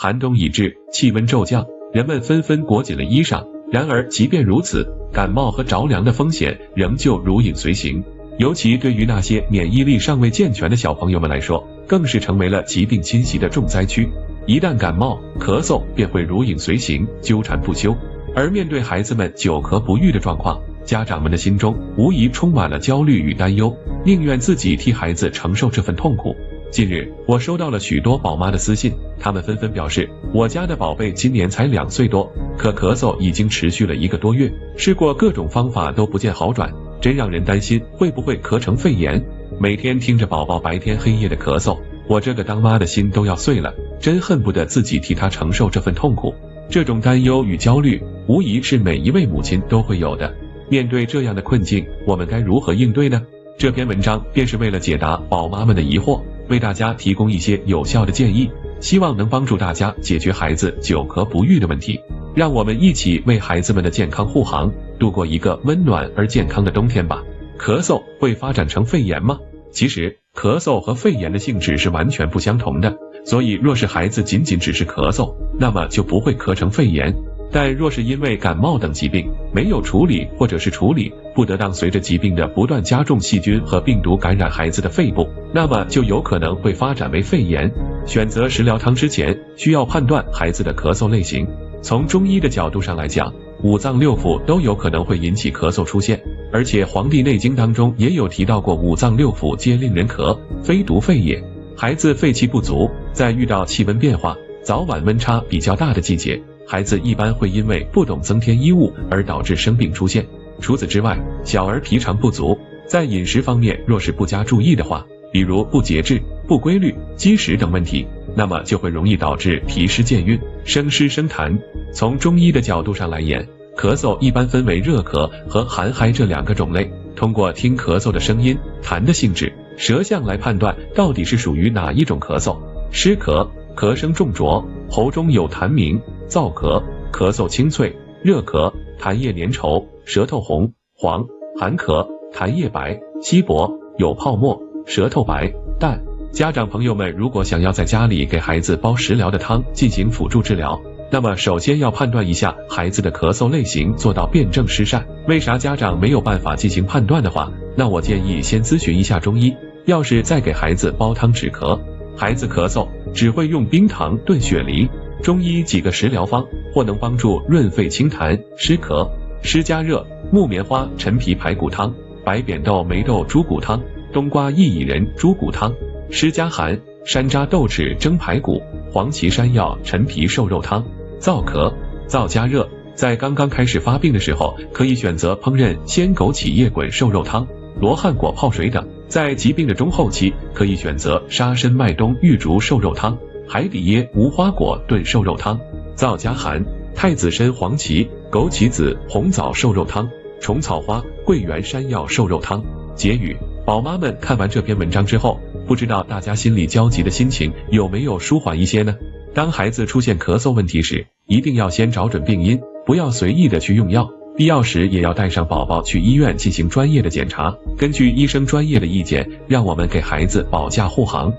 寒冬已至，气温骤降，人们纷纷裹紧了衣裳。然而，即便如此，感冒和着凉的风险仍旧如影随形。尤其对于那些免疫力尚未健全的小朋友们来说，更是成为了疾病侵袭的重灾区。一旦感冒、咳嗽，便会如影随形，纠缠不休。而面对孩子们久咳不愈的状况，家长们的心中无疑充满了焦虑与担忧，宁愿自己替孩子承受这份痛苦。近日，我收到了许多宝妈的私信，她们纷纷表示，我家的宝贝今年才2岁多，可咳嗽已经持续了1个多月，试过各种方法都不见好转，真让人担心会不会咳成肺炎。每天听着宝宝白天黑夜的咳嗽，我这个当妈的心都要碎了，真恨不得自己替他承受这份痛苦。这种担忧与焦虑，无疑是每一位母亲都会有的。面对这样的困境，我们该如何应对呢？这篇文章便是为了解答宝妈们的疑惑，为大家提供一些有效的建议，希望能帮助大家解决孩子久咳不愈的问题。让我们一起为孩子们的健康护航，度过一个温暖而健康的冬天吧。咳嗽会发展成肺炎吗？其实，咳嗽和肺炎的性质是完全不相同的，所以若是孩子仅只是咳嗽，那么就不会咳成肺炎。但若是因为感冒等疾病没有处理，或者是处理不得当，随着疾病的不断加重，细菌和病毒感染孩子的肺部，那么就有可能会发展为肺炎。选择食疗汤之前，需要判断孩子的咳嗽类型。从中医的角度上来讲，5脏6腑都有可能会引起咳嗽出现，而且《黄帝内经》当中也有提到过5脏6腑皆令人咳，非独肺也。孩子肺气不足，在遇到气温变化、早晚温差比较大的季节，孩子一般会因为不懂增添衣物而导致生病出现。除此之外，小儿脾肠不足，在饮食方面若是不加注意的话，比如不节制、不规律、积食等问题，那么就会容易导致脾湿健运、生湿生痰。从中医的角度上来言，咳嗽一般分为热咳和寒嗨这2个种类，通过听咳嗽的声音、痰的性质、舌象来判断到底是属于哪一种咳嗽。湿咳，咳声重浊，喉中有痰鸣；燥咳，咳嗽清脆；热咳，痰液粘稠，舌头红黄；寒咳，痰液白稀薄，有泡沫，舌头白淡。家长朋友们如果想要在家里给孩子煲食疗的汤进行辅助治疗，那么首先要判断一下孩子的咳嗽类型，做到辨证施善。为啥家长没有办法进行判断的话，那我建议先咨询一下中医。要是再给孩子煲汤止咳，孩子咳嗽只会用冰糖炖雪梨，中医几个食疗方或能帮助润肺清痰、湿咳。湿加热：木棉花陈皮排骨汤、白扁豆梅豆猪骨汤、冬瓜薏苡仁猪骨汤。湿加寒：山楂豆豉蒸排骨、黄芪山药陈皮瘦肉汤。燥咳：燥加热，在刚刚开始发病的时候，可以选择烹饪鲜枸杞叶滚瘦肉汤、罗汉果泡水等；在疾病的中后期，可以选择沙参麦冬玉竹瘦肉汤、海底椰无花果炖瘦肉汤。燥加寒：太子参黄芪、枸杞子红枣瘦肉汤、虫草花桂圆山药瘦肉汤。结语：宝妈们看完这篇文章之后，不知道大家心里焦急的心情有没有舒缓一些呢？当孩子出现咳嗽问题时，一定要先找准病因，不要随意的去用药，必要时也要带上宝宝去医院进行专业的检查，根据医生专业的意见，让我们给孩子保驾护航。